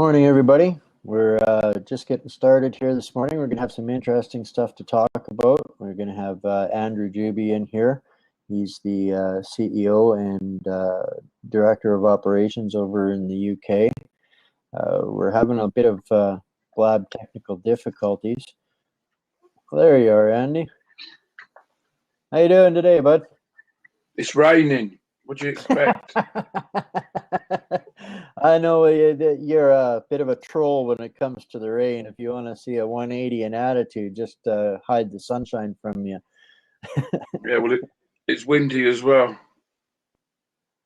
Morning, everybody. We're just getting started here this morning. We're going to have some interesting stuff to talk about. We're going to have Andrew Juby in here. He's the CEO and Director of Operations over in the UK. We're having a bit of lab technical difficulties. Well, there you are, Andy. How you doing today, bud? It's raining. What do you expect? I know you're a bit of a troll when it comes to the rain. If you want to see a 180 in attitude, just hide the sunshine from you. Yeah, well, it's windy as well.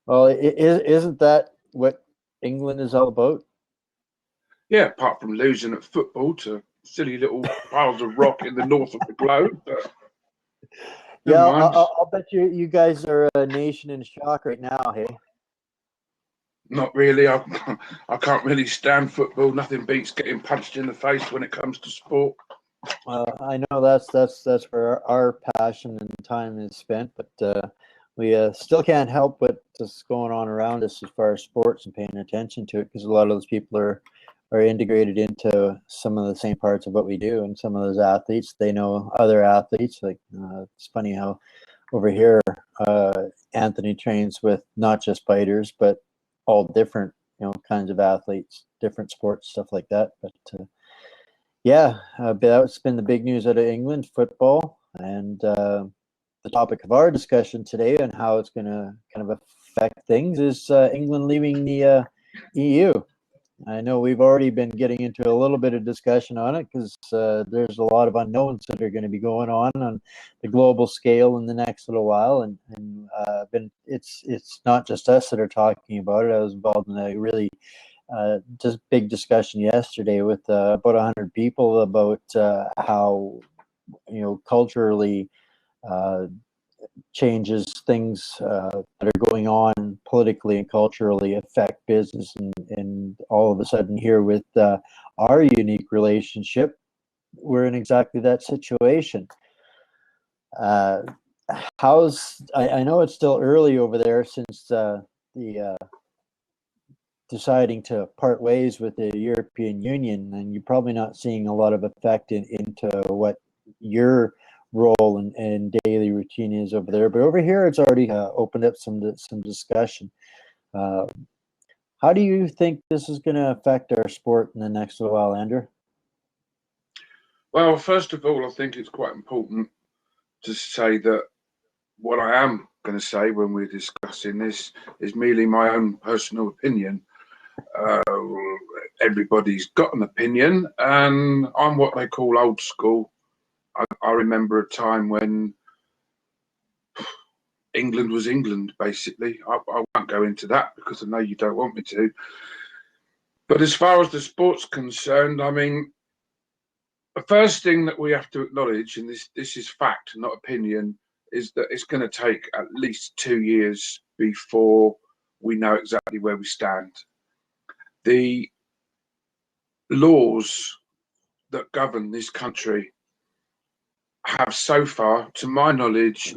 Well, isn't that what England is all about? Yeah, apart from losing at football to silly little piles of rock in the north of the globe. But yeah, I'll bet you guys are a nation in shock right now, hey? Not really. I can't really stand football. Nothing beats getting punched in the face when it comes to sport. I know that's where our passion and time is spent, but we still can't help what's going on around us as far as sports and paying attention to it, because a lot of those people are integrated into some of the same parts of what we do, and some of those athletes, they know other athletes. Like it's funny how over here Anthony trains with not just fighters, but all different kinds of athletes, different sports, stuff like that. But yeah, that's been the big news out of England, football, and the topic of our discussion today and how it's going to kind of affect things is England leaving the EU. I know we've already been getting into a little bit of discussion on it because there's a lot of unknowns that are going to be going on the global scale in the next little while, and it's not just us that are talking about it. I was involved in a really just big discussion yesterday with about 100 people about how culturally changes, things that are going on politically and culturally affect business, and all of a sudden here with our unique relationship, we're in exactly that situation. I know it's still early over there since the deciding to part ways with the European Union, and you're probably not seeing a lot of effect into what your role and daily routine is over there. But over here, it's already opened up some discussion. How do you think this is going to affect our sport in the next little while, Andrew? Well, first of all, I think it's quite important to say that what I am going to say when we're discussing this is merely my own personal opinion. Everybody's got an opinion, and I'm what they call old school. I remember a time when England was England, basically. I won't go into that because I know you don't want me to. But as far as the sport's concerned, I mean, the first thing that we have to acknowledge, and this is fact, not opinion, is that it's going to take at least 2 years before we know exactly where we stand. The laws that govern this country have so far, to my knowledge,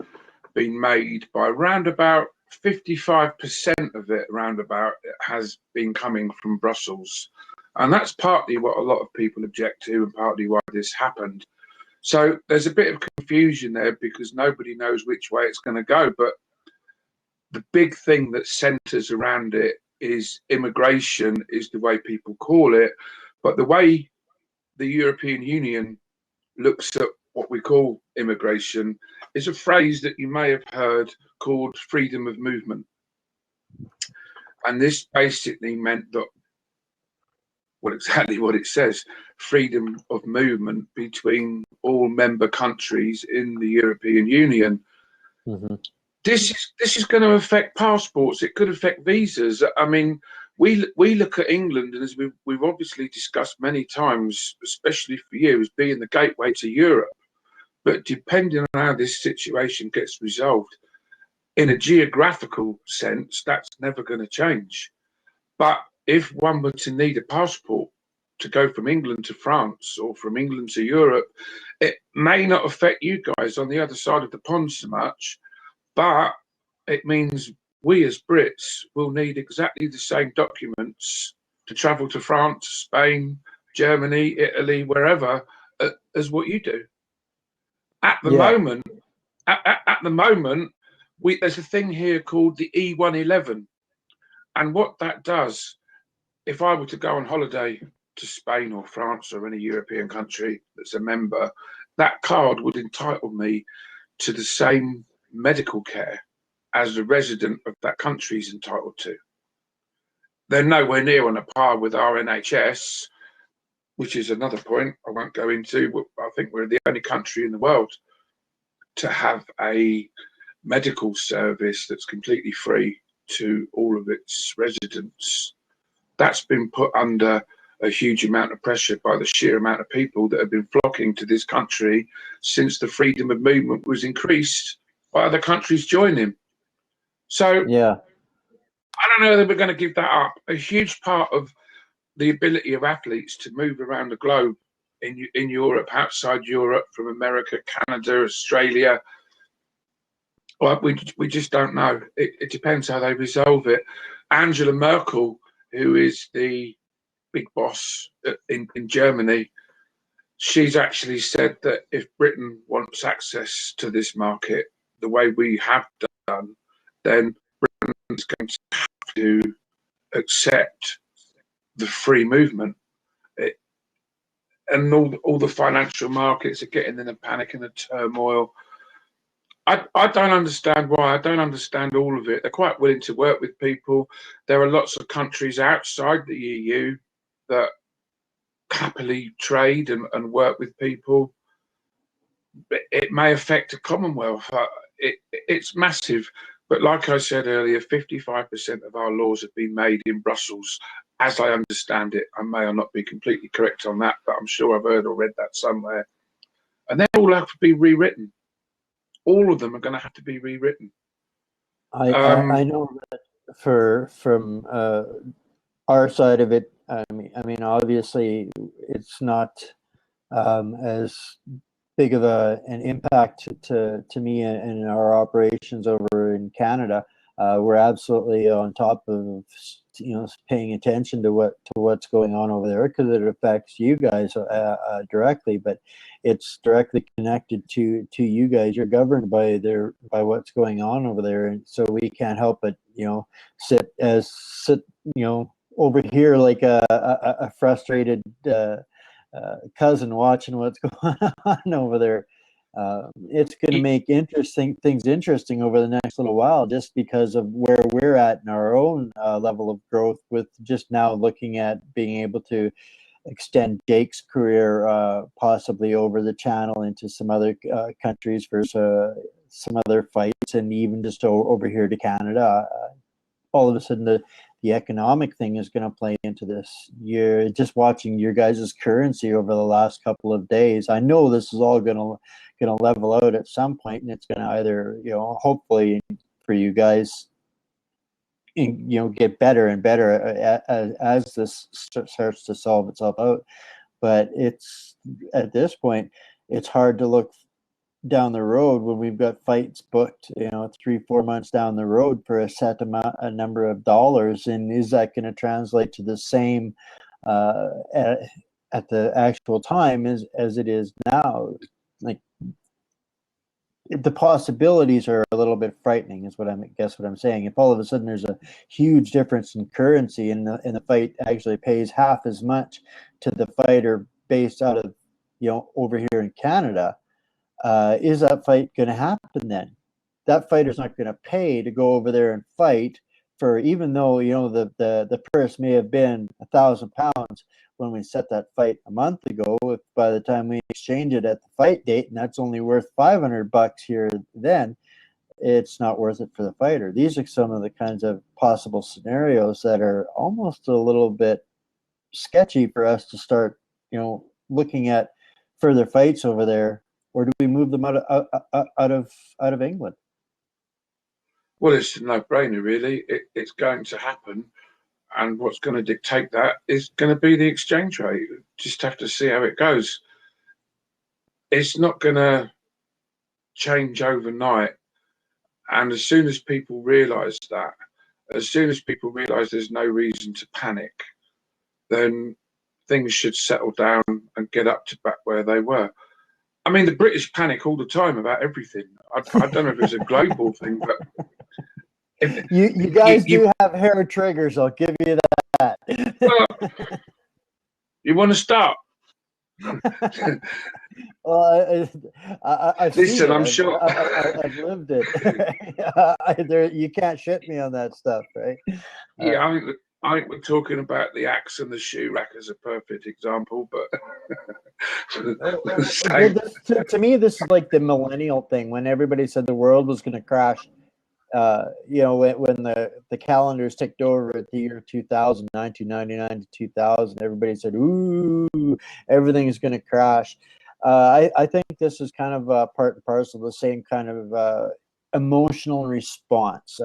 been made by around about 55% of it, has been coming from Brussels. And that's partly what a lot of people object to and partly why this happened. So there's a bit of confusion there because nobody knows which way it's going to go. But the big thing that centers around it is immigration, is the way people call it. But the way the European Union looks at what we call immigration is a phrase that you may have heard called freedom of movement. And this basically meant that, well, exactly what it says, freedom of movement between all member countries in the European Union. Mm-hmm. This is going to affect passports. It could affect visas. I mean, we look at England, and as we've obviously discussed many times, especially for you, as being the gateway to Europe. But depending on how this situation gets resolved, in a geographical sense, that's never going to change. But if one were to need a passport to go from England to France or from England to Europe, it may not affect you guys on the other side of the pond so much, but it means we as Brits will need exactly the same documents to travel to France, Spain, Germany, Italy, wherever, as what you do. At the Yeah. moment, at the moment, there's a thing here called the E111, and what that does, if I were to go on holiday to Spain or France or any European country that's a member, that card would entitle me to the same medical care as a resident of that country is entitled to. They're nowhere near on a par with our NHS, which is another point I won't go into. I think we're the only country in the world to have a medical service that's completely free to all of its residents. That's been put under a huge amount of pressure by the sheer amount of people that have been flocking to this country since the freedom of movement was increased by other countries joining. So Yeah. I don't know that we're going to give that up. A huge part of the ability of athletes to move around the globe in Europe, outside Europe, from America, Canada, Australia, well, we just don't know. It depends how they resolve it. Angela Merkel, who is the big boss in Germany, she's actually said that if Britain wants access to this market the way we have done, then Britain is going to have to accept the free movement. And all the financial markets are getting in a panic and a turmoil. I don't understand why. I don't understand all of it. They're quite willing to work with people. There are lots of countries outside the EU that happily trade and work with people. It may affect a Commonwealth. It's massive. But like I said earlier, 55% of our laws have been made in Brussels, as I understand it. I may or not be completely correct on that, but I'm sure I've heard or read that somewhere. And they all have to be rewritten. All of them are going to have to be rewritten. I know that from our side of it, I mean, obviously, it's not as big of an impact to me in our operations over in Canada. We're absolutely on top of paying attention to what's going on over there, because it affects you guys directly, but it's directly connected to you guys. You're governed by what's going on over there, and so we can't help but sit over here like a frustrated cousin watching what's going on over there. It's going to make things interesting over the next little while, just because of where we're at in our own level of growth, with just now looking at being able to extend Jake's career possibly over the channel into some other countries for some other fights, and even just over here to Canada. All of a sudden, the economic thing is going to play into this. You're just watching your guys' currency over the last couple of days. I know this is all going to level out at some point, and it's going to either, hopefully for you guys, get better and better as this starts to solve itself out. But it's at this point, it's hard to look down the road when we've got fights booked 3-4 months down the road for a number of dollars, and is that going to translate to the same at the actual time as it is now? Like, the possibilities are a little bit frightening, is what I'm saying. If all of a sudden there's a huge difference in currency, and the fight actually pays half as much to the fighter based out of over here in Canada, is that fight going to happen then? That fighter's not going to pay to go over there and fight for, even though the purse may have been £1,000 when we set that fight a month ago. If by the time we exchange it at the fight date, and that's only worth $500 here, then it's not worth it for the fighter. These are some of the kinds of possible scenarios that are almost a little bit sketchy for us to start looking at further fights over there. Or do we move them out of England? Well, it's a no-brainer, really. It's going to happen, and what's going to dictate that is going to be the exchange rate. Just have to see how it goes. It's not going to change overnight, and as soon as people realise that, as soon as people realise there's no reason to panic, then things should settle down and get up to back where they were. I mean, the British panic all the time about everything. I don't know if it's a global thing, but you guys do have hair triggers. I'll give you that. You want to start? Well, I've Listen, seen it. I'm sure. I've lived it. You can't shit me on that stuff, right? Yeah, I think we're talking about the axe and the shoe rack as a perfect example, but to me, this is like the millennial thing when everybody said the world was going to crash. You know, when the calendars ticked over at the year 2000, 1999 to 2000, everybody said, "Ooh, everything is going to crash." I think this is kind of part and parcel of the same kind of emotional response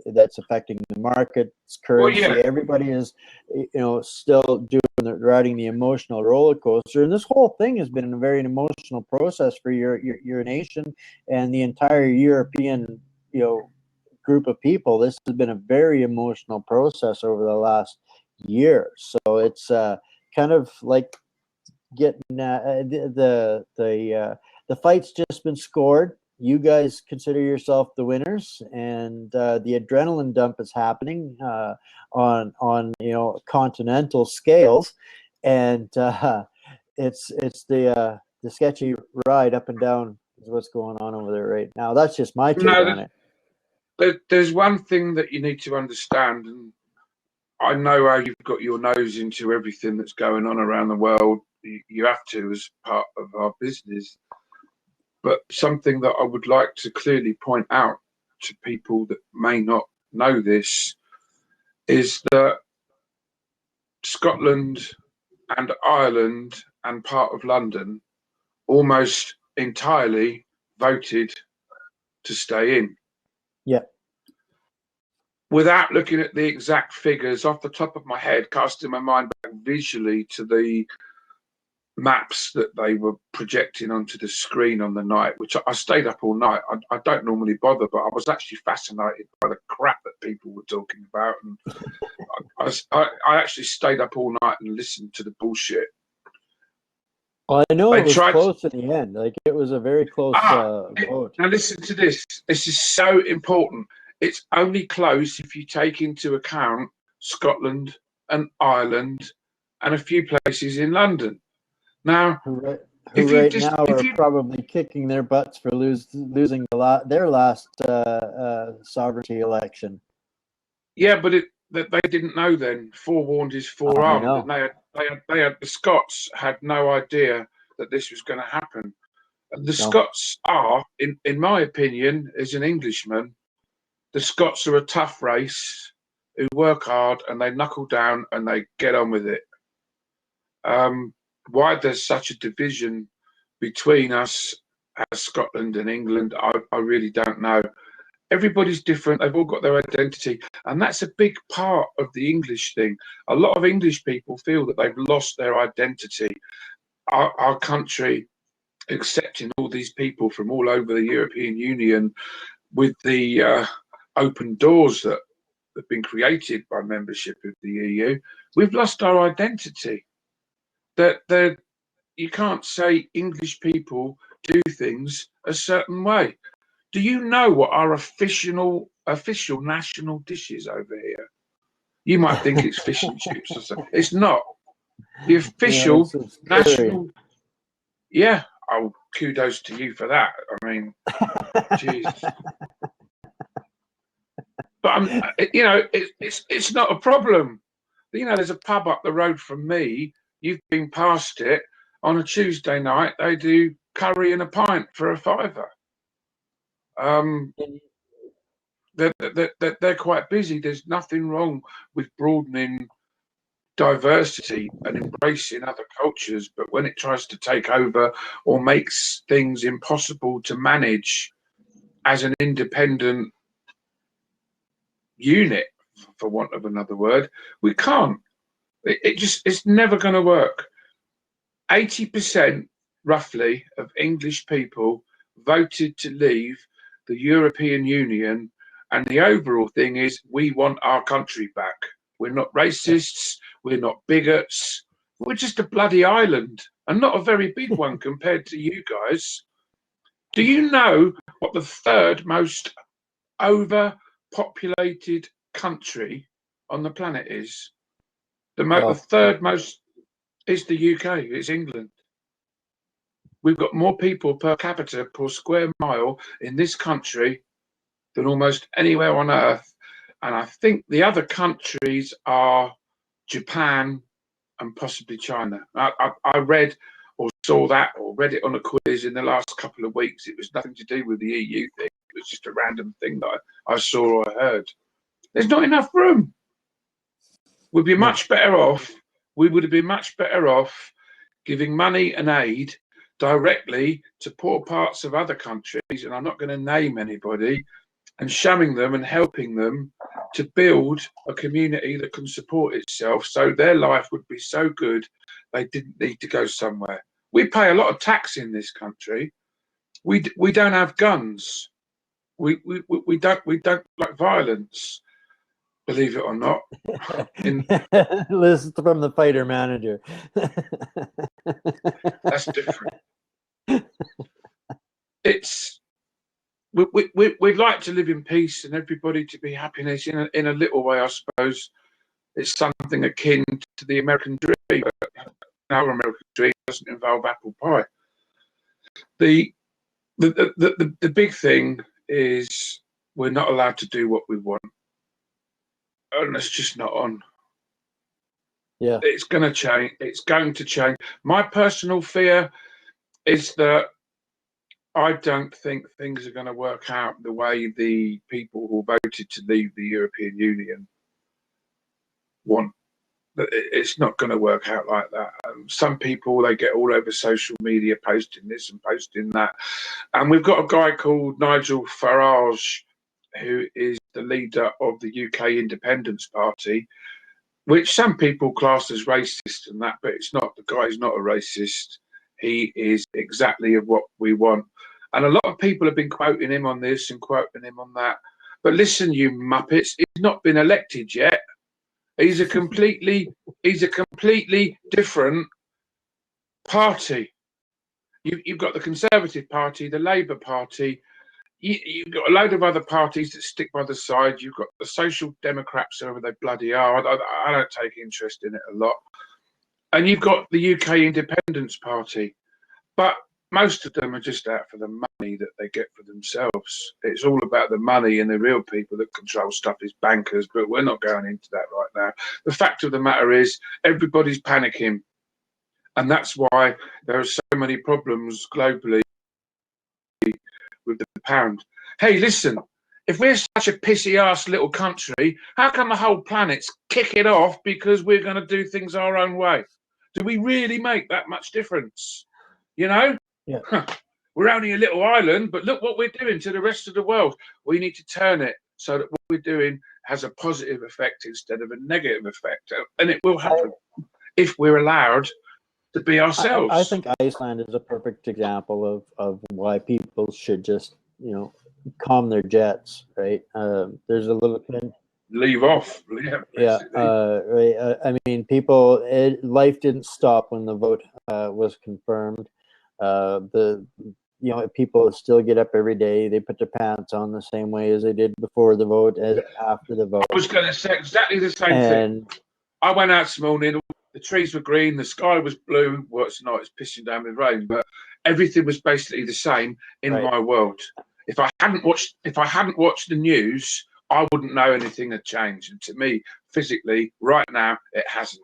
that's affecting the markets, currency. Well, yeah. Everybody is, you know, still riding the emotional roller coaster, and this whole thing has been a very emotional process for your nation and the entire European, you know, group of people. This has been a very emotional process over the last year, so it's kind of like getting the fight's just been scored. You guys consider yourself the winners, and the adrenaline dump is happening on you know, continental scales, and it's the sketchy ride up and down is what's going on over there right now. That's just my take on it. There's one thing that you need to understand, and I know how you've got your nose into everything that's going on around the world. You have to, as part of our business. But something that I would like to clearly point out to people that may not know this is that Scotland and Ireland and part of London almost entirely voted to stay in. Yeah. Without looking at the exact figures off the top of my head, casting my mind back visually to the maps that they were projecting onto the screen on the night, which I stayed up all night. I don't normally bother, but I was actually fascinated by the crap that people were talking about, and I actually stayed up all night and listened to the bullshit. Well, I know it was close in the end. Like, it was a very close vote. Now listen to this. This is so important. It's only close if you take into account Scotland and Ireland and a few places in London. Now, who right now are probably kicking their butts for losing their last sovereignty election. Yeah, but they didn't know then. Forewarned is forearmed. And they had the Scots had no idea that this was going to happen. And the Scots are, in my opinion, as an Englishman, the Scots are a tough race who work hard and they knuckle down and they get on with it. Why there's such a division between us as Scotland and England, I really don't know. Everybody's different. They've all got their identity. And that's a big part of the English thing. A lot of English people feel that they've lost their identity. Our country, accepting all these people from all over the European Union with the open doors that have been created by membership of the EU, we've lost our identity. That you can't say English people do things a certain way. Do you know what our official national dish is over here? You might think it's fish and chips or something. It's not. The official national. Yeah. Oh, kudos to you for that. I mean, Jesus. But you know, it's not a problem. You know, there's a pub up the road from me. You've been past it. On a Tuesday night, they do curry and a pint for £5. They're quite busy. There's nothing wrong with broadening diversity and embracing other cultures, but when it tries to take over or makes things impossible to manage as an independent unit, for want of another word, we can't. It's never going to work. 80% roughly of English people voted to leave the European Union, and the overall thing is we want our country back. We're not racists. We're not bigots. We're just a bloody island, and not a very big one compared to you guys. Do you know what the third most overpopulated country on the planet is? The third most is the UK. It's England. We've got more people per capita per square mile in this country than almost anywhere on earth. And I think the other countries are Japan and possibly China. I read or saw that or read it on a quiz in the last couple of weeks. It was nothing to do with the EU thing. It was just a random thing that I saw or heard. There's not enough room. We'd be much better off. We would have been much better off giving money and aid directly to poor parts of other countries, and I'm not going to name anybody, and showing them and helping them to build a community that can support itself, so their life would be so good they didn't need to go somewhere. We pay a lot of tax in this country. We don't have guns. We don't like violence, believe it or not. Listen from the fighter manager. That's different. It's we'd like to live in peace and everybody to be happiness in a little way, I suppose. It's something akin to the American dream, but our American dream doesn't involve apple pie. The big thing is we're not allowed to do what we want, and it's just not on. Yeah, it's going to change. It's going to change. My personal fear is that I don't think things are going to work out the way the people who voted to leave the European Union want. It's not going to work out like that. Some people, they get all over social media posting this and posting that. And we've got a guy called Nigel Farage, who is the leader of the UK Independence Party, which some people class as racist and that, but it's not. The guy is not a racist. He is exactly of what we want. And a lot of people have been quoting him on this and quoting him on that. But listen, you muppets, he's not been elected yet. He's a completely different party. You've got the Conservative Party, the Labour Party. You've got a load of other parties that stick by the side. You've got the Social Democrats, whoever they bloody are. I don't take interest in it a lot. And you've got the UK Independence Party. But most of them are just out for the money that they get for themselves. It's all about the money, and the real people that control stuff is bankers, but we're not going into that right now. The fact of the matter is everybody's panicking, and that's why there are so many problems globally with the pound. Hey, listen, if we're such a pissy-ass little country, how come the whole planet's kicking off because we're going to do things our own way? Do we really make that much difference? You know? Yeah. We're only a little island, but look what we're doing to the rest of the world. We need to turn it so that what we're doing has a positive effect instead of a negative effect. And it will happen if we're allowed to be ourselves. I think Iceland is a perfect example of why people should just, calm their jets, right? There's a little kid. Leave off. Yeah, right. I mean, life didn't stop when the vote was confirmed. People still get up every day. They put their pants on the same way as they did before the vote as after the vote. I was going to say exactly the same thing. I went out this morning. The trees were green. The sky was blue. Well, it's not. It's pissing down with rain, but everything was basically the same in my world. If I hadn't watched the news, I wouldn't know anything had changed. And to me, physically, right now, it hasn't.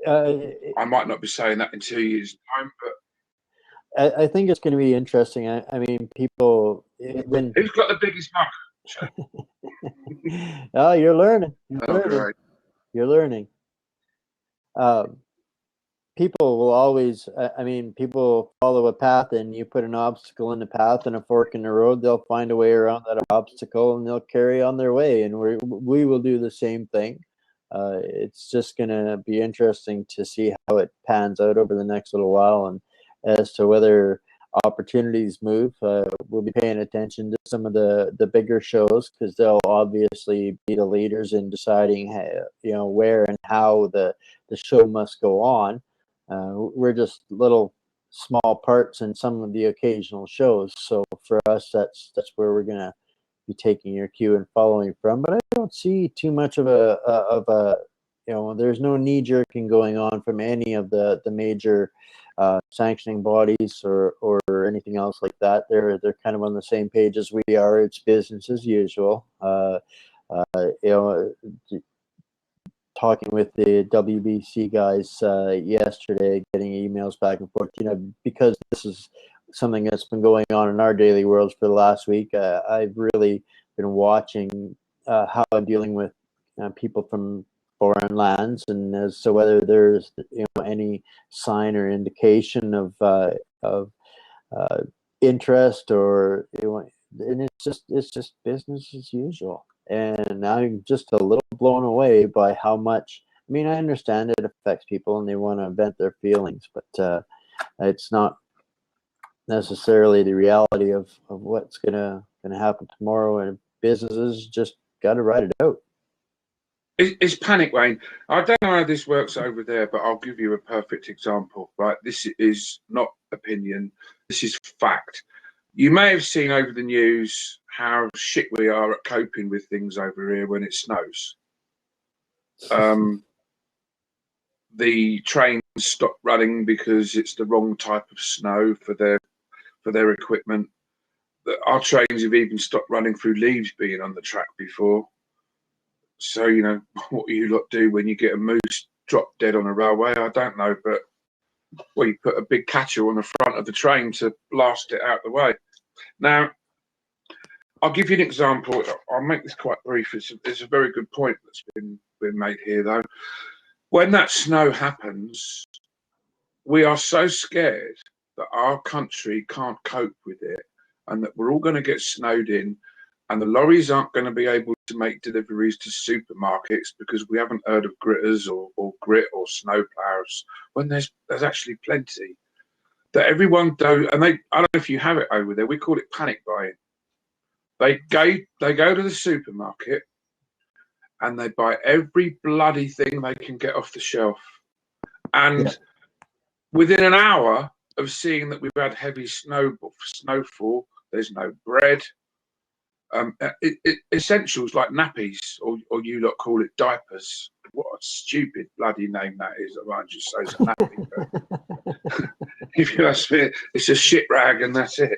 I might not be saying that in 2 years' time, but I think it's going to be interesting. I mean, people. Who's got the biggest mug? Oh, you're learning. You're learning. People will always. People follow a path, and you put an obstacle in the path and a fork in the road. They'll find a way around that obstacle, and they'll carry on their way. And we will do the same thing. It's just going to be interesting to see how it pans out over the next little while, and as to whether opportunities move, we'll be paying attention to some of the bigger shows, because they'll obviously be the leaders in deciding where and how the show must go on. We're just little small parts in some of the occasional shows, so for us that's where we're gonna be taking your cue and following from. But I don't see too much of a there's no knee-jerking going on from any of the major sanctioning bodies or anything else like that. They're kind of on the same page as we are. It's business as usual. Talking with the WBC guys yesterday, getting emails back and forth, because this is something that's been going on in our daily worlds for the last week. I've really been watching how I'm dealing with people from foreign lands, and as to whether there's any sign or indication of interest, or and it's just business as usual. And I'm just a little blown away by how much. I mean, I understand it affects people and they want to vent their feelings, but it's not necessarily the reality of what's gonna happen tomorrow. And businesses just got to ride it out. It's panic, Wayne. I don't know how this works over there, but I'll give you a perfect example. Right, this is not opinion. This is fact. You may have seen over the news how shit we are at coping with things over here when it snows. The trains stop running because it's the wrong type of snow for their equipment. Our trains have even stopped running through leaves being on the track before. So, what you lot do when you get a moose drop dead on a railway, I don't know, but you put a big catcher on the front of the train to blast it out the way. Now, I'll give you an example. I'll make this quite brief. It's a very good point that's been made here, though. When that snow happens, we are so scared that our country can't cope with it, and that we're all going to get snowed in, and the lorries aren't going to be able to make deliveries to supermarkets because we haven't heard of gritters or grit or snow plows, when there's actually plenty. That everyone does, and I don't know if you have it over there, we call it panic buying. They go to the supermarket and they buy every bloody thing they can get off the shelf. And within an hour of seeing that we've had heavy snowfall, there's no bread. Essentials like nappies, or you lot call it diapers. What a stupid bloody name that is. I just say it's a nappy. But if you ask me, it's a shit rag and that's it.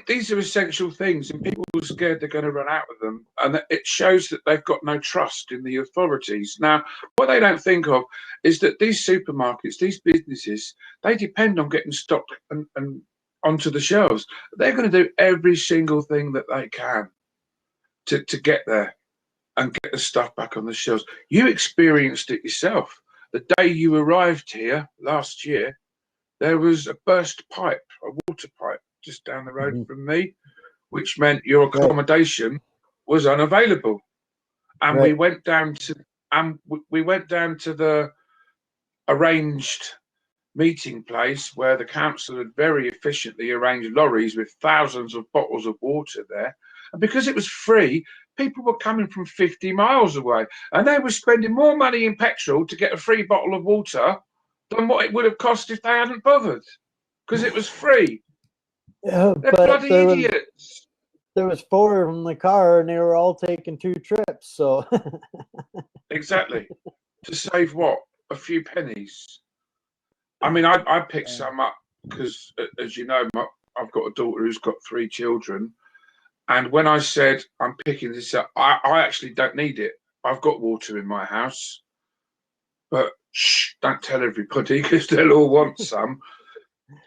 These are essential things, and people are scared they're going to run out of them, and it shows that they've got no trust in the authorities. Now, what they don't think of is that these supermarkets, these businesses, they depend on getting stock and onto the shelves. They're going to do every single thing that they can to get there and get the stuff back on the shelves. You experienced it yourself. The day you arrived here last year, there was a burst pipe, a water pipe, just down the road from me, which meant your accommodation was unavailable. And we went down to the arranged meeting place where the council had very efficiently arranged lorries with thousands of bottles of water there. And because it was free, people were coming from 50 miles away, and they were spending more money in petrol to get a free bottle of water than what it would have cost if they hadn't bothered, because it was free. They're bloody idiots. There was 4 in the car, and they were all taking 2 trips. So exactly, to save what, a few pennies. I mean, I picked some up because, as you know, I've got a daughter who's got 3 children, and when I said I'm picking this up, I actually don't need it. I've got water in my house, but shh, don't tell everybody because they'll all want some.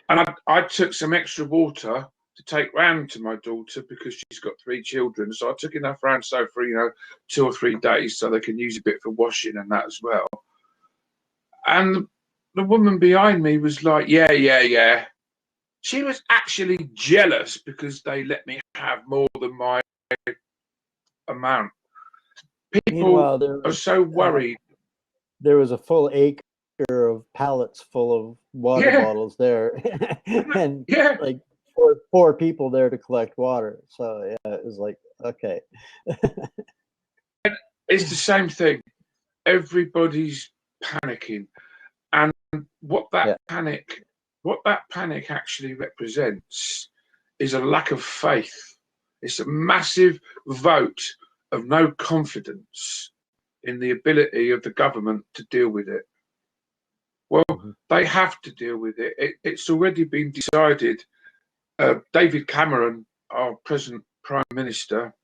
And I took some extra water to take round to my daughter because she's got 3 children. So I took enough round for 2 or 3 days so they can use a bit for washing and that as well. And the woman behind me was like, yeah. She was actually jealous because they let me have more than my amount. People are so worried. There was a full acre tractor of pallets full of water Yeah, bottles there, and yeah. like four people there to collect water. So yeah, it was like, okay. It's the same thing. Everybody's panicking, and what that Yeah. panic, what that panic actually represents, is a lack of faith. It's a massive vote of no confidence in the ability of the government to deal with it. Well, Mhm. they have to deal with it. It's already been decided. David Cameron, our present Prime Minister,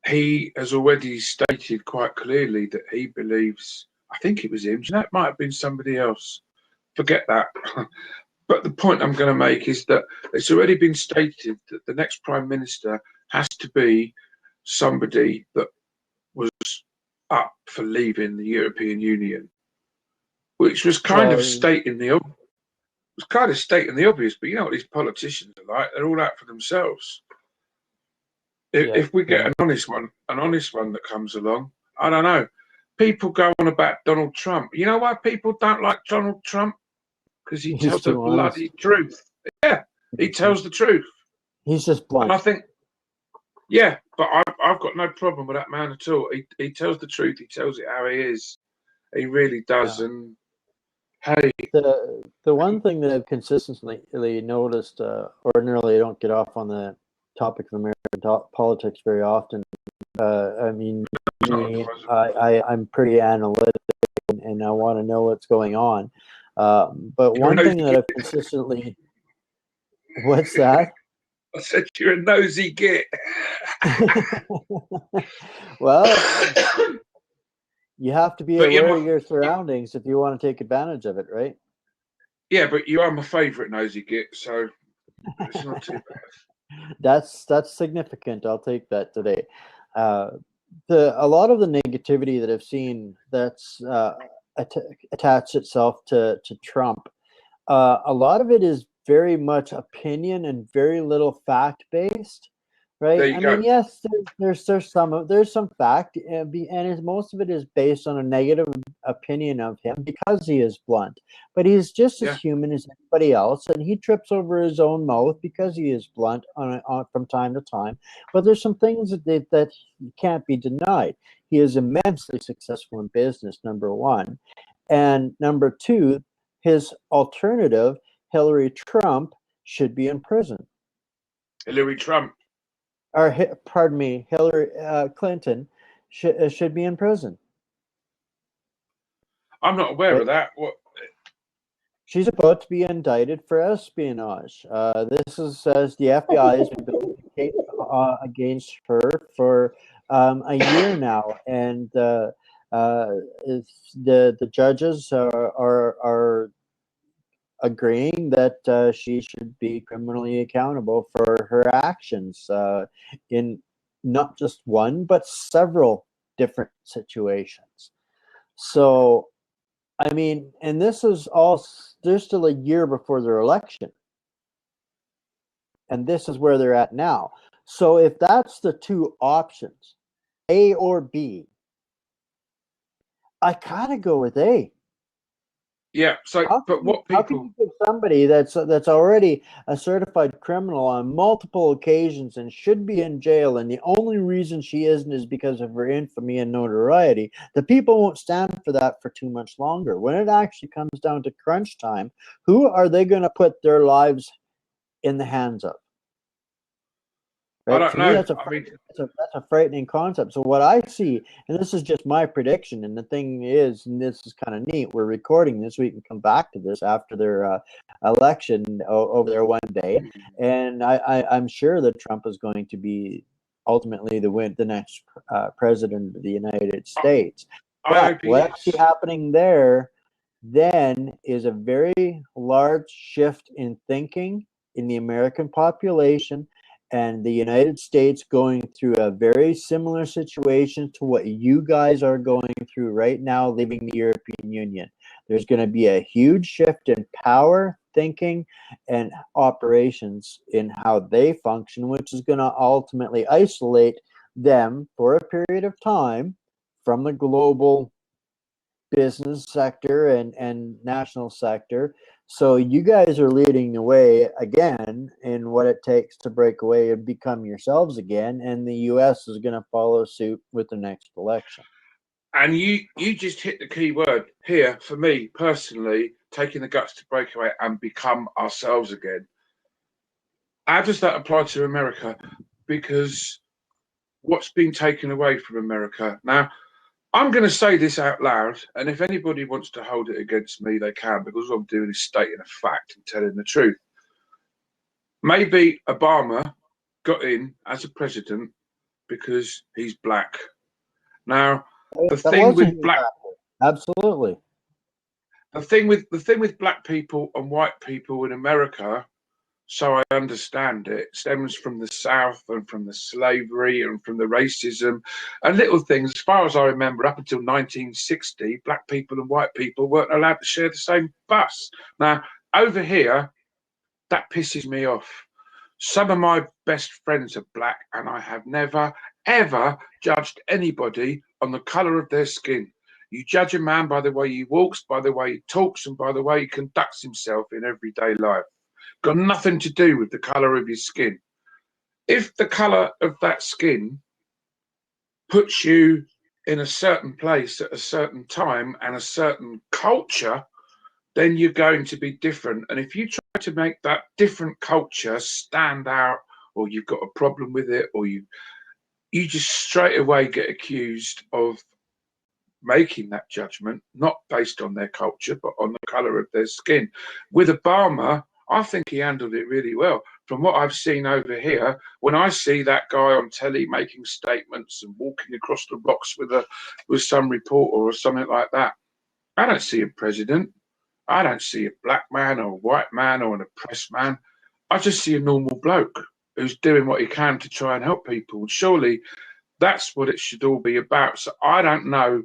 he has already stated quite clearly that he believes, I think it was him, you know, it might have been somebody else, forget that. But the point I'm going to make is that it's already been stated that the next Prime Minister has to be somebody that was up for leaving the European Union, which was kind of Well, stating the obvious. But you know what these politicians are like? They're all out for themselves. yeah, If we get yeah. an honest one that comes along, I don't know. People go on about Donald Trump. You know why people don't like Donald Trump? Because he He's tells the too honest. bloody truth. Yeah, he tells the truth. He's just And I blunt. think, yeah, but I've got no problem with that man at all. He tells the truth. He tells it how he is. He really does. Yeah. And hey, The one thing that I've consistently noticed, ordinarily I don't get off on the topic of American politics very often. I mean, it's not me, advisable. I'm pretty analytic, and I want to know what's going on. But You're a one thing nosy that git. I've consistently, what's that? I said you're a nosy git. Well, you have to be But aware of your surroundings if you want to take advantage of it, right? yeah, but you are my favourite nosy git, so it's not too bad. That's significant. I'll take that today. Uh, a lot of the negativity that I've seen that's attached itself to Trump, a lot of it is very much opinion and very little fact based, There right? you I go. mean, yes, there's some fact, and most of it is based on a negative opinion of him because he is blunt. But he's just as Yeah, human as anybody else, and he trips over his own mouth because he is blunt from time to time. But there's some things that can't be denied. He is immensely successful in business, number one, and number two, his alternative, Hillary Trump, should be in prison. Hillary Trump. Or, pardon me, Hillary Clinton should be in prison. I'm not aware Right? of that. What? She's about to be indicted for espionage. This is as the FBI has been building a case against her for a year now, and the judges are agreeing that she should be criminally accountable for her actions in not just one but several different situations. So, I mean, and this is all, they're still a year before their election, and this is where they're at now. So, if that's the two options, A or B, I kind of go with A. Yeah. So, but what How can people? you give somebody that's already a certified criminal on multiple occasions and should be in jail, and the only reason she isn't is because of her infamy and notoriety? The people won't stand for that for too much longer. When it actually comes down to crunch time, who are they going to put their lives in the hands of? I Right? don't To me, know. I mean, that's a frightening concept. So what I see, and this is just my prediction, and the thing is, and this is kind of neat, we're recording this, we can come back to this after their election over there one day, and I'm sure that Trump is going to be ultimately the next president of the United States. I But hope he what I see is. happening there then is a very large shift in thinking in the American population, and the United States going through a very similar situation to what you guys are going through right now, leaving the European Union. There's going to be a huge shift in power, thinking, and operations in how they function, which is going to ultimately isolate them for a period of time from the global business sector and national sector. So you guys are leading the way again in what it takes to break away and become yourselves again, and the U.S. is going to follow suit with the next election. And you just hit the key word here for me personally, taking the guts to break away and become ourselves again. How does that apply to America? Because what's been taken away from America? Now, I'm going to say this out loud, and if anybody wants to hold it against me, they can, because what I'm doing is stating a fact and telling the truth. Maybe Obama got in as a president because he's black. Now, the thing with black, absolutely, the thing with black people and white people in America, so I understand it, stems from the South and from the slavery and from the racism and little things. As far as I remember, up until 1960, black people and white people weren't allowed to share the same bus. Now, over here, that pisses me off. Some of my best friends are black, and I have never, ever judged anybody on the colour of their skin. You judge a man by the way he walks, by the way he talks, and by the way he conducts himself in everyday life. Got nothing to do with the colour of your skin. If the colour of that skin puts you in a certain place at a certain time and a certain culture, then you're going to be different. And if you try to make that different culture stand out, or you've got a problem with it, or you just straight away get accused of making that judgment, not based on their culture, but on the colour of their skin. With Obama, I think he handled it really well. From what I've seen over here, when I see that guy on telly making statements and walking across the rocks with some reporter or something like that, I don't see a president. I don't see a black man or a white man or an oppressed man. I just see a normal bloke who's doing what he can to try and help people. Surely that's what it should all be about. So I don't know.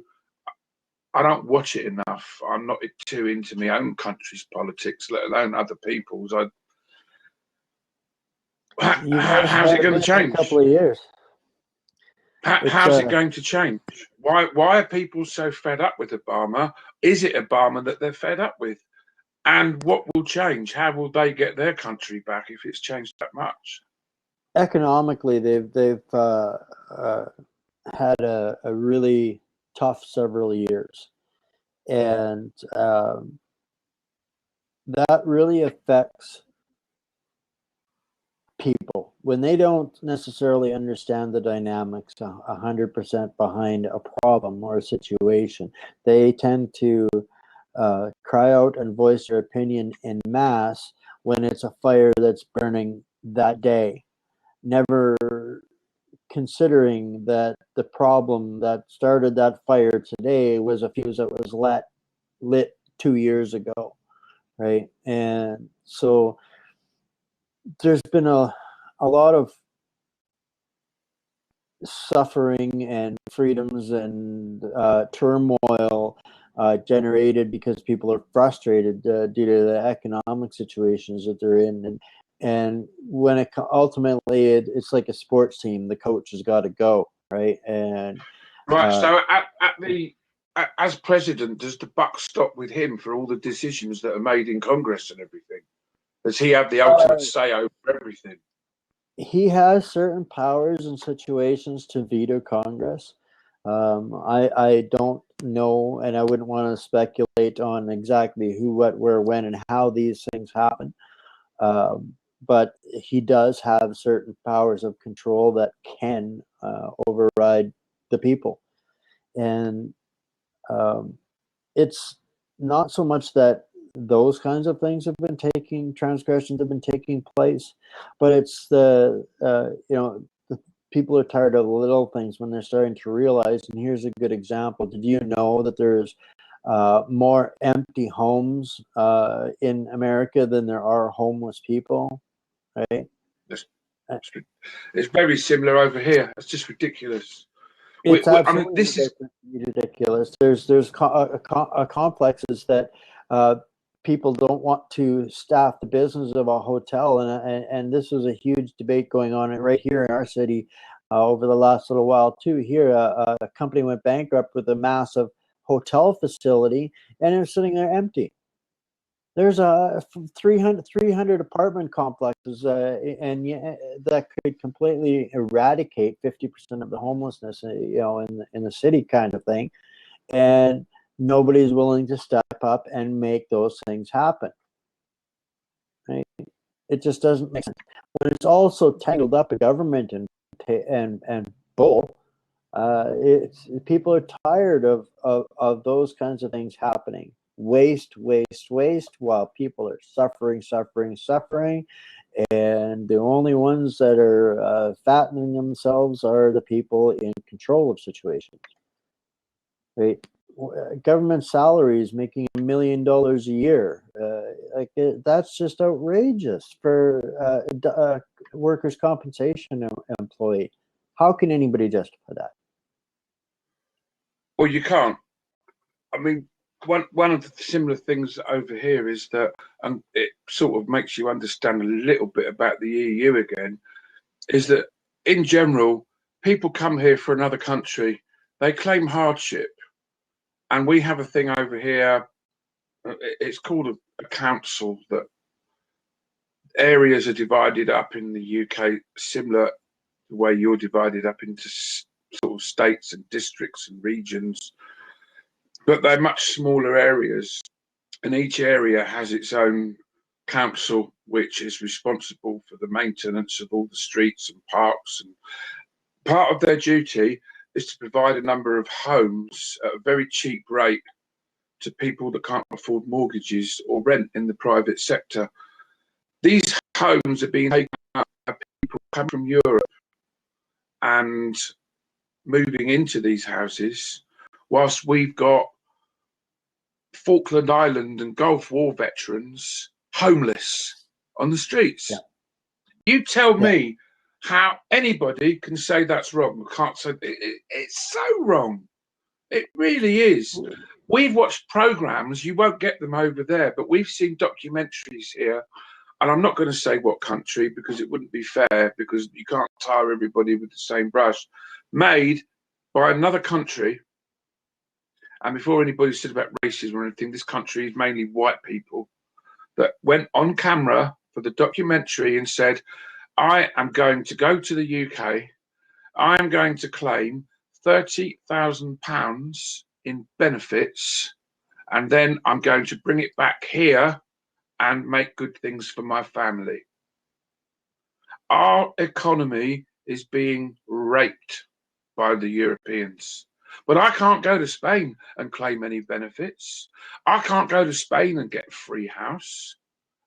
I don't watch it enough. I'm not too into my own country's politics, let alone other people's. How's it going to change? A couple of years. How's it going to change? Why are people so fed up with Obama? Is it Obama that they're fed up with? And what will change? How will they get their country back if it's changed that much? Economically, they've had a really tough several years, and that really affects people when they don't necessarily understand the dynamics 100% behind a problem or a situation. They tend to cry out and voice their opinion in mass when it's a fire that's burning that day, never considering that the problem that started that fire today was a fuse that was lit 2 years ago, right? And so there's been a lot of suffering and freedoms and turmoil generated because people are frustrated due to the economic situations that they're in. And when it ultimately it's like a sports team, the coach has got to go, right? And right. So as president, does the buck stop with him for all the decisions that are made in Congress and everything? Does he have the ultimate say over everything? He has certain powers in situations to veto Congress. I don't know, and I wouldn't want to speculate on exactly who, what, where, when, and how these things happen. But he does have certain powers of control that can override the people. And it's not so much that those kinds of things have been transgressions have been taking place, but it's the people are tired of the little things when they're starting to realize. And here's a good example. Did you know that there's more empty homes in America than there are homeless people? Right? It's very similar over here. It's just ridiculous. It's absolutely ridiculous. There's complexes that people don't want to staff the business of a hotel, and this was a huge debate going on right here in our city over the last little while too. Here, a company went bankrupt with a massive hotel facility, and they're sitting there empty. There's a 300 apartment complexes, that could completely eradicate 50% of the homelessness, in the city, kind of thing. And nobody's willing to step up and make those things happen. Right? It just doesn't make sense. When it's also tangled up in government and bull, people are tired of those kinds of things happening. Waste, while people are suffering. And the only ones that are fattening themselves are the people in control of situations. Right? Government salaries making $1 million a year. That's just outrageous for workers' compensation employee. How can anybody justify that? Well, you can't. I mean, one of the similar things over here is that, and it sort of makes you understand a little bit about the EU again, is that in general, people come here for another country, they claim hardship, and we have a thing over here. It's called a council, that areas are divided up in the UK, similar to the way you're divided up into sort of states and districts and regions. But they're much smaller areas, and each area has its own council, which is responsible for the maintenance of all the streets and parks. And part of their duty is to provide a number of homes at a very cheap rate to people that can't afford mortgages or rent in the private sector. These homes are being taken up by people come from Europe and moving into these houses, whilst we've got Falkland Island and Gulf War veterans homeless on the streets. Yeah. You tell me how anybody can say that's wrong. I can't say it's so wrong. It really is. We've watched programs, you won't get them over there, but we've seen documentaries here, and I'm not going to say what country because it wouldn't be fair, because you can't tar everybody with the same brush, made by another country. And before anybody said about racism or anything, this country is mainly white people that went on camera for the documentary and said, I am going to go to the UK, I am going to claim £30,000 in benefits, and then I'm going to bring it back here and make good things for my family. Our economy is being raped by the Europeans. But I can't go to Spain and claim any benefits. I can't go to Spain and get a free house,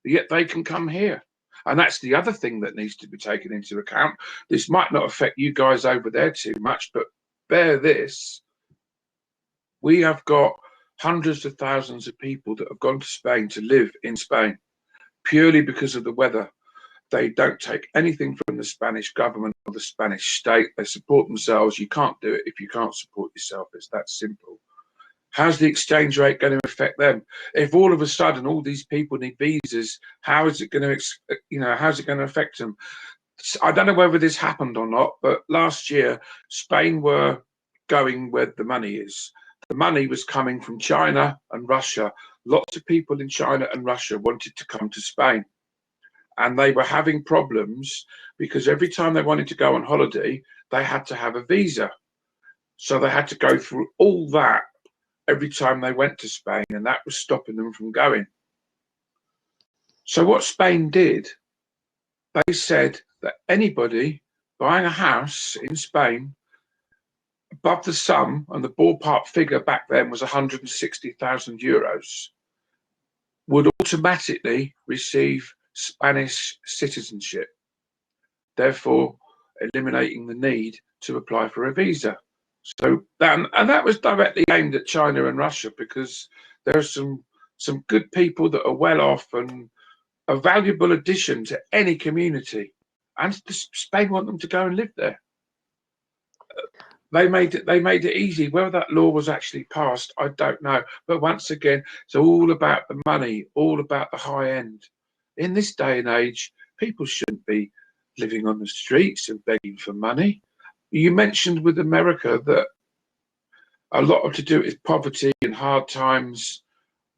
yet they can come here. And that's the other thing that needs to be taken into account. This might not affect you guys over there too much, but bear this. We have got hundreds of thousands of people that have gone to Spain to live in Spain purely because of the weather. They don't take anything from the Spanish government or the Spanish state. They support themselves. You can't do it if you can't support yourself. It's that simple. How's the exchange rate going to affect them? If all of a sudden all these people need visas, how is it going to, how's it going to affect them? I don't know whether this happened or not, but last year Spain were going where the money is. The money was coming from China and Russia. Lots of people in China and Russia wanted to come to Spain. And they were having problems because every time they wanted to go on holiday, they had to have a visa. So they had to go through all that every time they went to Spain, and that was stopping them from going. So what Spain did, they said that anybody buying a house in Spain above the sum, and the ballpark figure back then was 160,000 euros, would automatically receive Spanish citizenship, therefore eliminating the need to apply for a visa. So that was directly aimed at China and Russia, because there are some good people that are well off and a valuable addition to any community, and Spain want them to go and live there. They made it easy. Whether that law was actually passed, I don't know. But once again, it's all about the money, all about the high end. In this day and age, people shouldn't be living on the streets and begging for money. You mentioned with America that a lot to do with poverty and hard times.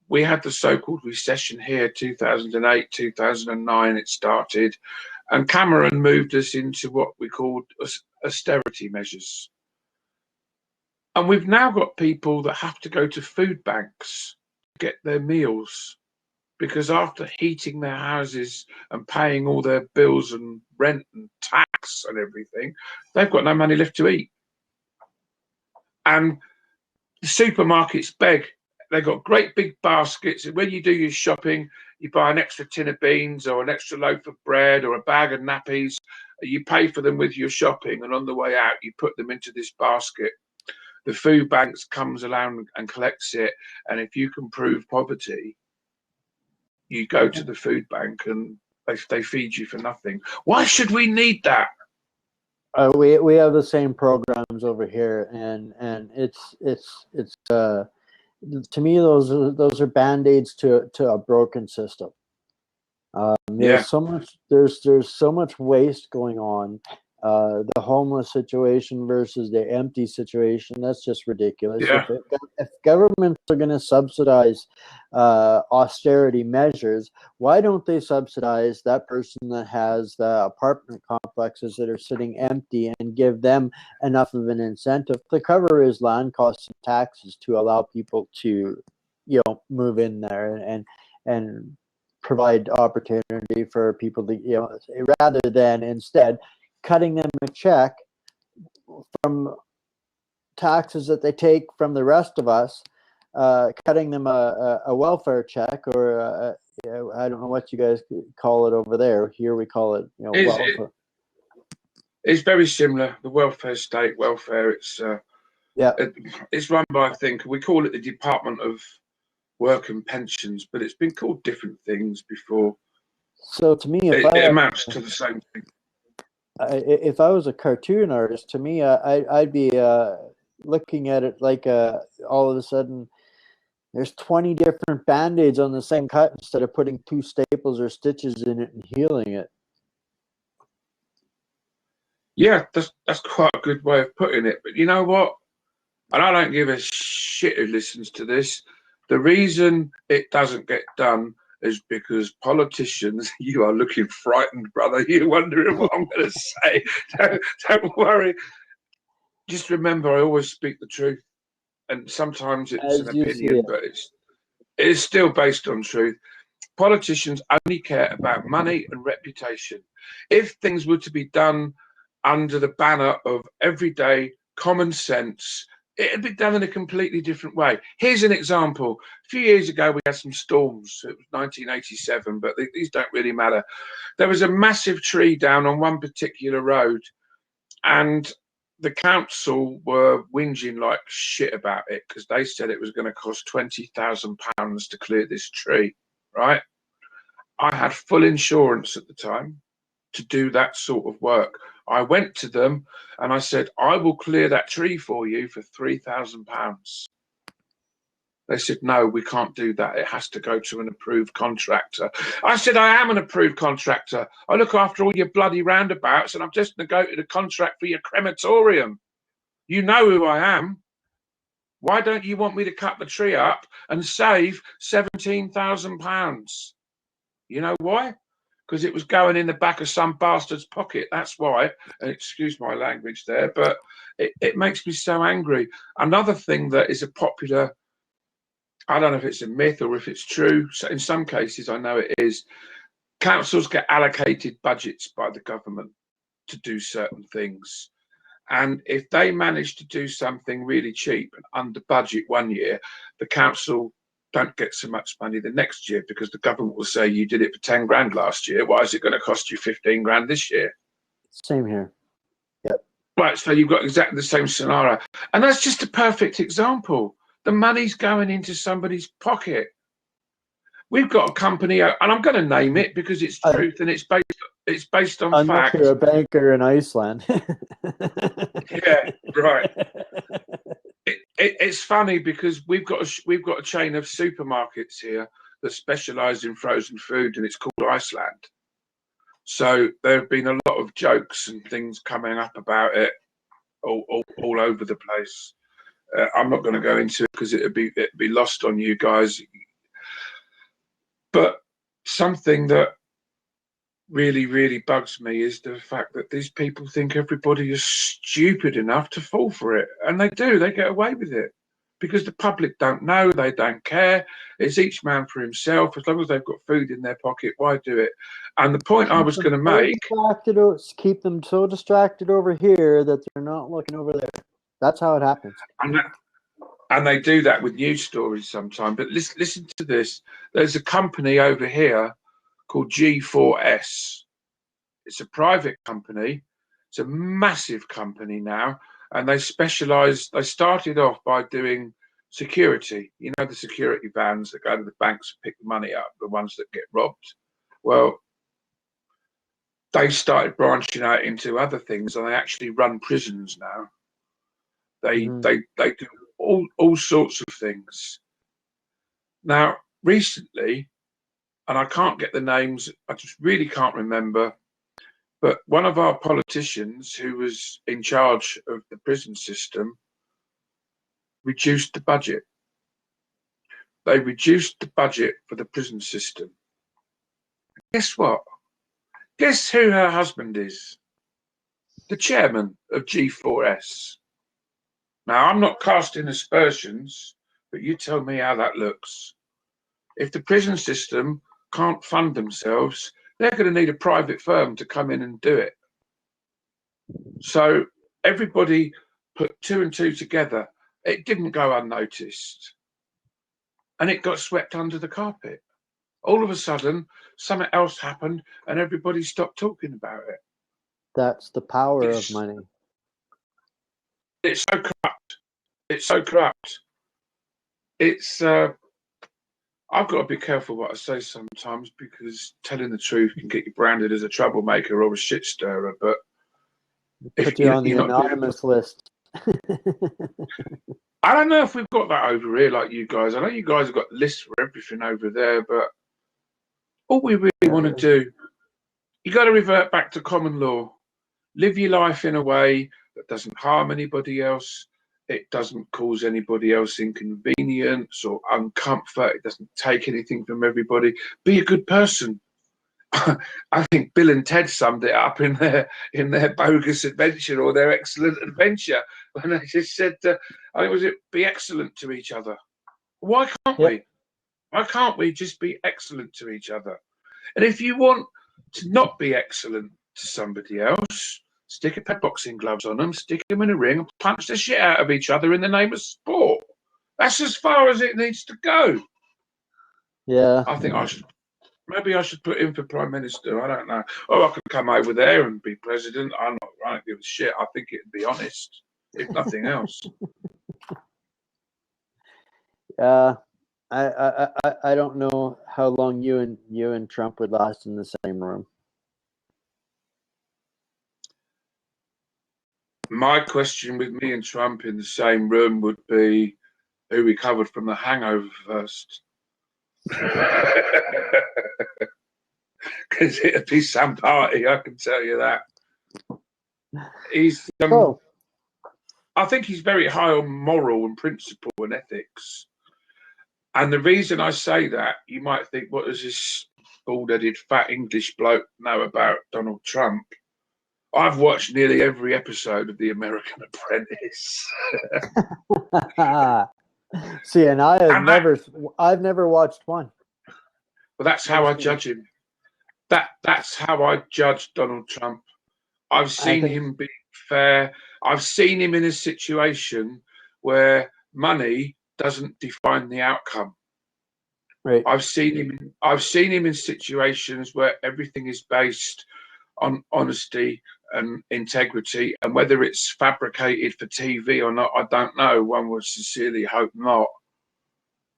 We had the so-called recession here, 2008, 2009 it started, and Cameron moved us into what we called austerity measures. And we've now got people that have to go to food banks to get their meals, because after heating their houses and paying all their bills and rent and tax and everything, they've got no money left to eat. And the supermarkets beg. They've got great big baskets, and when you do your shopping, you buy an extra tin of beans or an extra loaf of bread or a bag of nappies. You pay for them with your shopping, and on the way out, you put them into this basket. The food banks comes along and collects it, and if you can prove poverty, you go to the food bank and they feed you for nothing. Why should we need that? We have the same programs over here, and it's to me those are band-aids to a broken system. There's so much waste going on. The homeless situation versus the empty situation, that's just ridiculous. Yeah. If governments are going to subsidize austerity measures, why don't they subsidize that person that has the apartment complexes that are sitting empty and give them enough of an incentive to cover his land costs and taxes to allow people to, move in there and provide opportunity for people to, rather than instead cutting them a check from taxes that they take from the rest of us, cutting them a welfare check, or I don't know what you guys call it over there. Here we call it, welfare. It's very similar. The welfare state, welfare. It's run by, I think, we call it the Department of Work and Pensions, but it's been called different things before. So to me, it amounts to the same thing. If I was a cartoon artist, to me, I'd be looking at it like all of a sudden there's 20 different band-aids on the same cut instead of putting 2 staples or stitches in it and healing it. Yeah, that's quite a good way of putting it. But you know what? And I don't give a shit who listens to this. The reason it doesn't get done is because politicians, you are looking frightened, brother. You're wondering what I'm going to say. Don't worry. Just remember, I always speak the truth. And sometimes it's an opinion, but it's still based on truth. Politicians only care about money and reputation. If things were to be done under the banner of everyday common sense, it'd be done in a completely different way. Here's an example. A few years ago, we had some storms. It was 1987, but these don't really matter. There was a massive tree down on one particular road, and the council were whinging like shit about it because they said it was going to cost £20,000 to clear this tree, right? I had full insurance at the time to do that sort of work. I went to them and I said, I will clear that tree for you for £3,000. They said, no, we can't do that. It has to go to an approved contractor. I said, I am an approved contractor. I look after all your bloody roundabouts, and I've just negotiated a contract for your crematorium. You know who I am. Why don't you want me to cut the tree up and save £17,000? You know why? Because it was going in the back of some bastard's pocket. That's why. And excuse my language there, but it makes me so angry. Another thing that is a popular, I don't know if it's a myth or if it's true. So in some cases, I know it is. Councils get allocated budgets by the government to do certain things. And if they manage to do something really cheap and under budget one year, the council don't get so much money the next year because the government will say, you did it for 10 grand last year. Why is it going to cost you 15 grand this year? Same here. Yep. Right. So you've got exactly the same scenario. And that's just a perfect example. The money's going into somebody's pocket. We've got a company, and I'm going to name it because it's truth and it's based on fact. Unless you're a banker in Iceland. Yeah, right. It's funny because we've got a chain of supermarkets here that specialise in frozen food, and it's called Iceland. So there have been a lot of jokes and things coming up about it all over the place. I'm not going to go into it because it'd be lost on you guys. But something that really, really bugs me is the fact that these people think everybody is stupid enough to fall for it. And they do, they get away with it because the public don't know, they don't care. It's each man for himself. As long as they've got food in their pocket, why do it? And the point I was going to make... Keep them so distracted over here that they're not looking over there. That's how it happens. And they do that with news stories sometimes. But listen to this. There's a company over here called G4S. It's a private company. It's a massive company now. And they started off by doing security. You know, the security vans that go to the banks and pick the money up, the ones that get robbed. Well, they started branching out into other things, and they actually run prisons now. They do all sorts of things. Now, recently, and I can't get the names, I just really can't remember, but one of our politicians who was in charge of the prison system reduced the budget. They reduced the budget for the prison system. Guess what? Guess who her husband is? The chairman of G4S. Now, I'm not casting aspersions, but you tell me how that looks. If the prison system can't fund themselves, they're going to need a private firm to come in and do it. So everybody put two and two together. It didn't go unnoticed. And it got swept under the carpet. All of a sudden, something else happened and everybody stopped talking about it. That's the power of money. It's so corrupt. It's so corrupt. It's... I've got to be careful what I say sometimes because telling the truth can get you branded as a troublemaker or a shit stirrer. But put you on the anonymous list. I don't know if we've got that over here like you guys. I know you guys have got lists for everything over there, but all we really want to do, you got to revert back to common law. Live your life in a way that doesn't harm anybody else. It doesn't cause anybody else inconvenience or uncomfort. It doesn't take anything from everybody. Be a good person. I think Bill and Ted summed it up in their bogus adventure or their excellent adventure when they just said, I think was it, be excellent to each other. Why can't we? Why can't we just be excellent to each other? And if you want to not be excellent to somebody else, stick a pair of boxing gloves on them, stick them in a ring, and punch the shit out of each other in the name of sport. That's as far as it needs to go. Yeah. I think maybe I should put him for Prime Minister. I don't know. Or I could come over there and be president. I don't give a shit. I think it'd be honest, if nothing else. I don't know how long you and Trump would last in the same room. My question with me and Trump in the same room would be who recovered from the hangover first. Because it'd be some party, I can tell you that. He's I think he's very high on moral and principle and ethics. And the reason I say that, you might think, what does this bald-headed fat English bloke know about Donald Trump? I've watched nearly every episode of The American Apprentice. See, and I've never watched one. Well, that's how I judge him. That's how I judge Donald Trump. I've seen him be fair. I've seen him in a situation where money doesn't define the outcome. Right. I've seen him in situations where everything is based on honesty and integrity, and whether it's fabricated for TV or not, I don't know. One would sincerely hope not.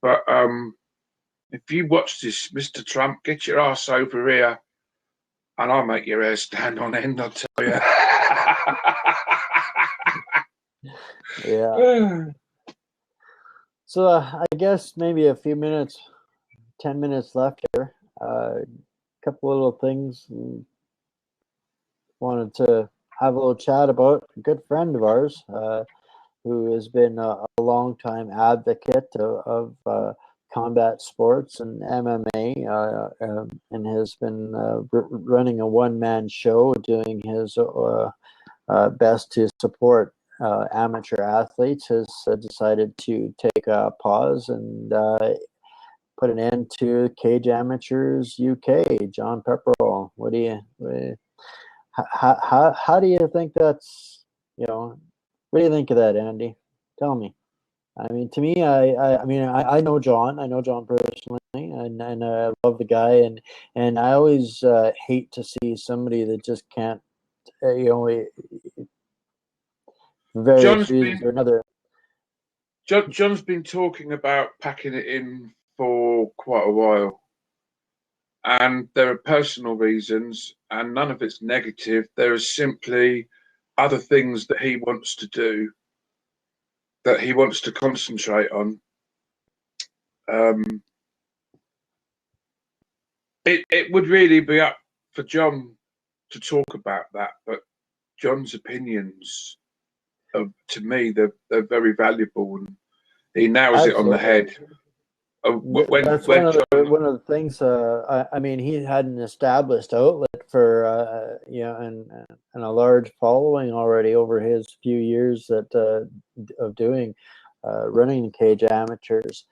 But if you watch this, Mr. Trump, get your ass over here, and I'll make your hair stand on end, I'll tell you. Yeah. So I guess maybe a few minutes, 10 minutes left here. A couple little things wanted to have a little chat about. A good friend of ours, who has been a long-time advocate of combat sports and MMA, and has been running a one-man show, doing his best to support amateur athletes, has decided to take a pause and put an end to Cage Amateurs UK. John Pepperell, how do you think that's, what do you think of that, Andy? Tell me. I mean, to me, I know John. I know John personally, and I love the guy, and I always hate to see somebody that just can't, various John's reasons been or another. John's been talking about packing it in for quite a while, and there are personal reasons, and none of it's negative. There are simply other things that he wants to do, that he wants to concentrate on. It would really be up for John to talk about that, but John's opinions, to me, they're very valuable, and he nails it on the head. That's When John, one of the things. I mean, he had an established outlet for and a large following already over his few years of doing running Cage Amateurs.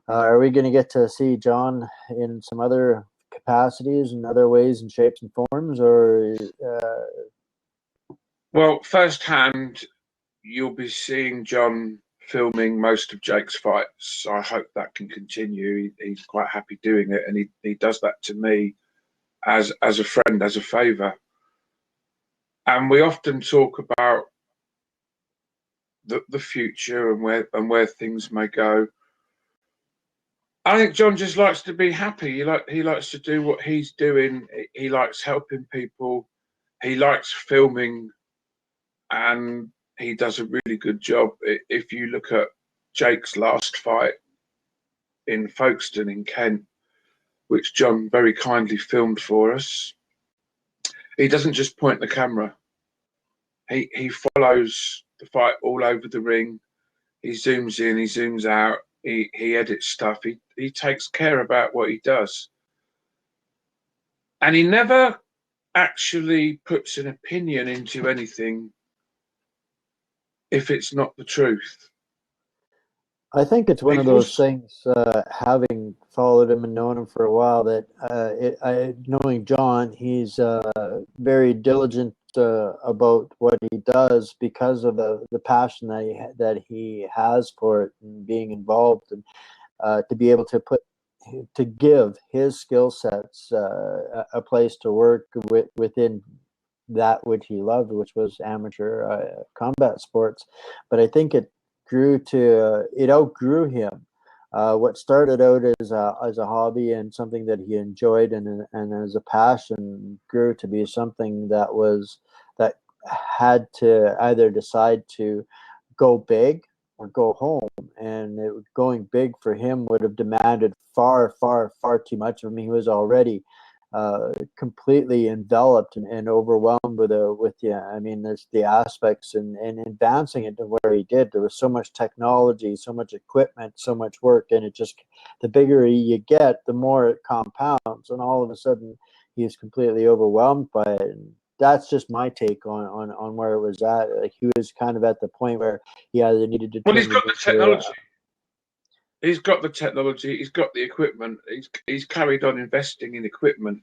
Are we going to get to see John in some other capacities and other ways and shapes and forms, or? well, firsthand, you'll be seeing John filming most of Jake's fights. I hope that can continue. He's quite happy doing it, and he does that to me as a friend, as a favour. And we often talk about the future and where things may go. I think John just likes to be happy. He likes to do what he's doing. He likes helping people. He likes filming, and he does a really good job. If you look at Jake's last fight in Folkestone in Kent, which John very kindly filmed for us, he doesn't just point the camera. He follows the fight all over the ring. He zooms in, he zooms out, he edits stuff. He takes care about what he does. And he never actually puts an opinion into anything if it's not the truth. I think it's one of those things, having followed him and known him for a while, that knowing John, he's very diligent about what he does because of the passion that he has for it and being involved, and to be able to give his skill sets a place to work within that which he loved, which was amateur combat sports. But I think it outgrew him. What started out as a hobby and something that he enjoyed and as a passion grew to be something that had to either decide to go big or go home. And going big for him would have demanded far, far, far too much of him. He was already completely enveloped and overwhelmed with I mean, there's the aspects and advancing it to where he did. There was so much technology, so much equipment, so much work, and it just, the bigger you get, the more it compounds, and all of a sudden he's completely overwhelmed by it. And that's just my take on where it was at. Like, he was kind of at the point where he either needed to. Well, he's got the technology. He's got the technology. He's got the equipment. He's carried on investing in equipment.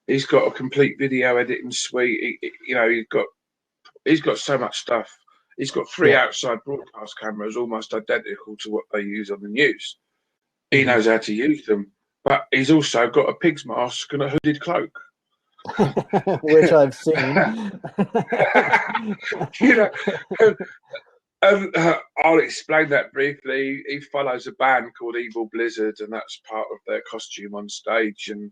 He's got a complete video editing suite. He's got so much stuff. He's got 3 outside broadcast cameras, almost identical to what they use on the news. He knows how to use them, but he's also got a pig's mask and a hooded cloak, which I've seen. I'll explain that briefly. He follows a band called Evil Blizzard, and that's part of their costume on stage. And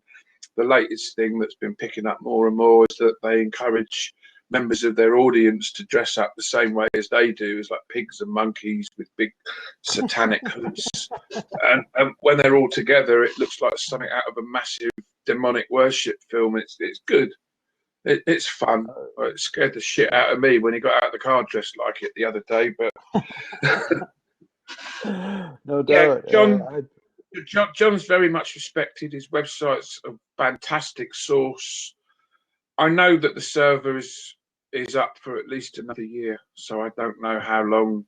the latest thing that's been picking up more and more is that they encourage members of their audience to dress up the same way as they do, as like pigs and monkeys with big satanic hoods. And when they're all together, it looks like something out of a massive demonic worship film. It's good. It's fun. It scared the shit out of me when he got out of the car dressed like it the other day. But No yeah, doubt. John's very much respected. His website's a fantastic source. I know that the server is up for at least another year, so I don't know how long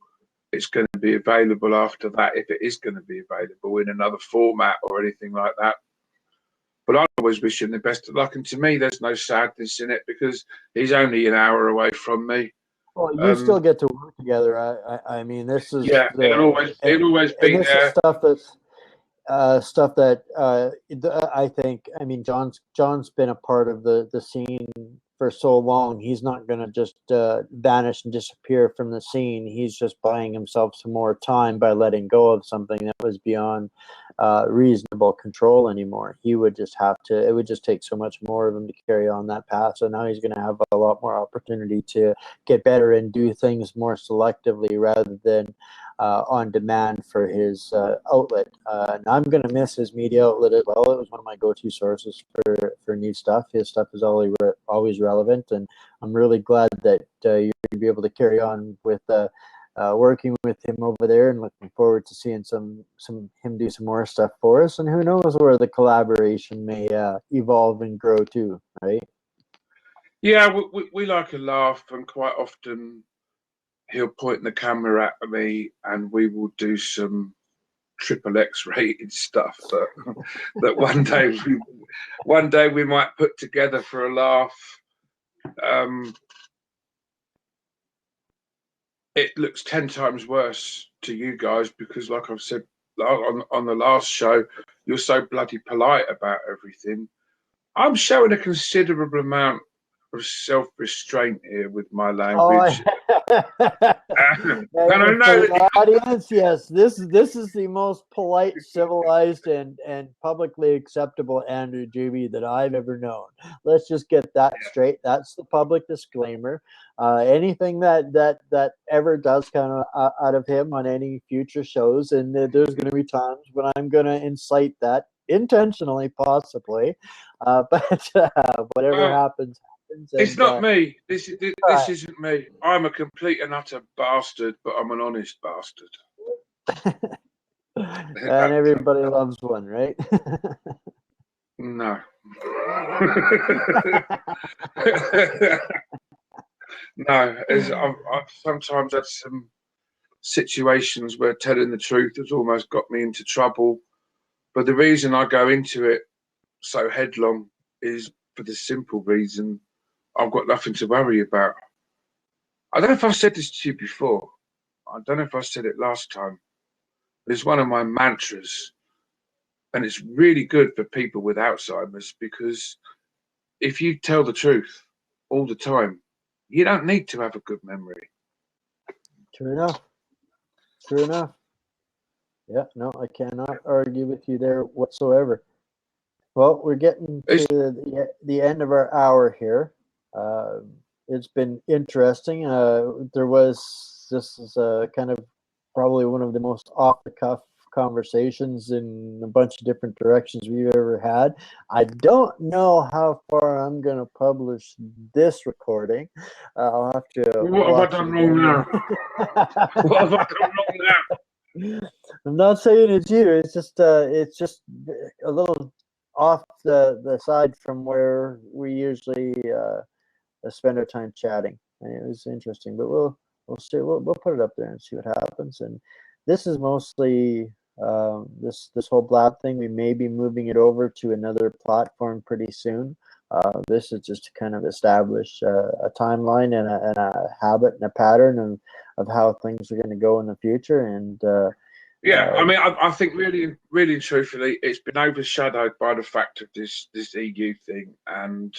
it's going to be available after that, if it is going to be available in another format or anything like that. But I always wish him the best of luck, and to me, there's no sadness in it because he's only an hour away from me. Well, you still get to work together. I mean, this is Yeah, it'll always be this there. is stuff that's stuff that I think. I mean, John's been a part of the scene for so long. He's not going to just vanish and disappear from the scene. He's just buying himself some more time by letting go of something that was beyond reasonable control anymore. He would just have to. It would just take so much more of him to carry on that path. So now he's going to have a lot more opportunity to get better and do things more selectively rather than on demand for his outlet. And I'm going to miss his media outlet as well. It was one of my go-to sources for new stuff. His stuff is always relevant, and I'm really glad that you're going to be able to carry on with working with him over there, and looking forward to seeing him do some more stuff for us. And who knows where the collaboration may evolve and grow to, right? Yeah, we like a laugh, and quite often he'll point the camera at me and we will do some triple X rated stuff that one day we might put together for a laugh. It looks 10 times worse to you guys because, like I've said on the last show, you're so bloody polite about everything. I'm showing a considerable amount of self-restraint here with my language. And I know for that the audience, yes, this is the most polite, civilized, and publicly acceptable Andrew Juby that I've ever known. Let's just get that straight. That's the public disclaimer. Anything that ever does come out of him on any future shows, and there's going to be times when I'm going to incite that intentionally, possibly, but whatever happens. It's not me. This isn't me. I'm a complete and utter bastard, but I'm an honest bastard. And everybody loves one, right? No. No, I've sometimes had some situations where telling the truth has almost got me into trouble. But the reason I go into it so headlong is for the simple reason I've got nothing to worry about. I don't know if I've said this to you before. I don't know if I said it last time. But it's one of my mantras. And it's really good for people with Alzheimer's because if you tell the truth all the time, you don't need to have a good memory. True enough. True enough. Yeah, no, I cannot argue with you there whatsoever. Well, we're getting to the end of our hour here. It's been interesting. This is kind of probably one of the most off-the-cuff conversations in a bunch of different directions we've ever had. I don't know how far I'm going to publish this recording. I'll have to. What have I done wrong now? What have I done wrong now? I'm not saying it's you. It's just a little off the side from where we usually spend our time chatting. And it was interesting, but we'll see. We'll put it up there and see what happens. And this is mostly this whole blab thing. We may be moving it over to another platform pretty soon. This is just to kind of establish a timeline and a habit and a pattern of how things are going to go in the future. And yeah, I mean, I think really and truthfully, it's been overshadowed by the fact of this EU thing, and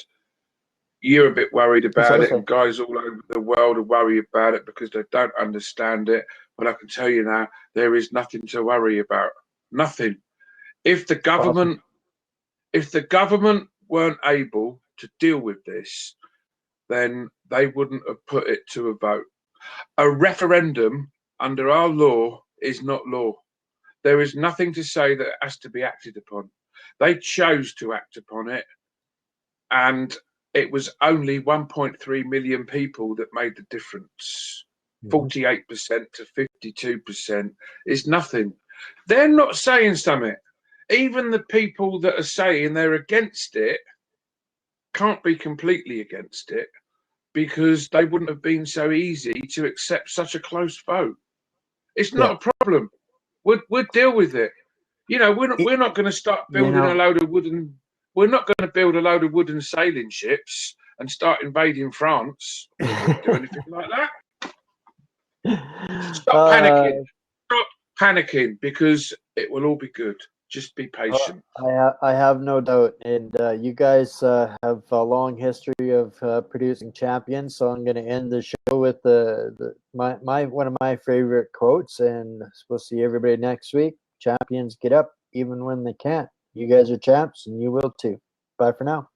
you're a bit worried about it, and guys all over the world are worried about it because they don't understand it. But I can tell you now, there is nothing to worry about. Nothing. If the government weren't able to deal with this, then they wouldn't have put it to a vote. A referendum under our law is not law. There is nothing to say that it has to be acted upon. They chose to act upon it, and it was only 1.3 million people that made the difference. 48% to 52% is nothing. They're not saying something. Even the people that are saying they're against it can't be completely against it, because they wouldn't have been so easy to accept such a close vote. It's not a problem. We'll deal with it. You know, we're not going to start building a load of wooden. We're not going to build a load of wooden sailing ships and start invading France. We ain't going to do anything like that. Stop panicking. Stop panicking, because it will all be good. Just be patient. I have no doubt, and you guys have a long history of producing champions. So I'm going to end the show with my one of my favorite quotes, and we'll see everybody next week. Champions get up even when they can't. You guys are champs, and you will too. Bye for now.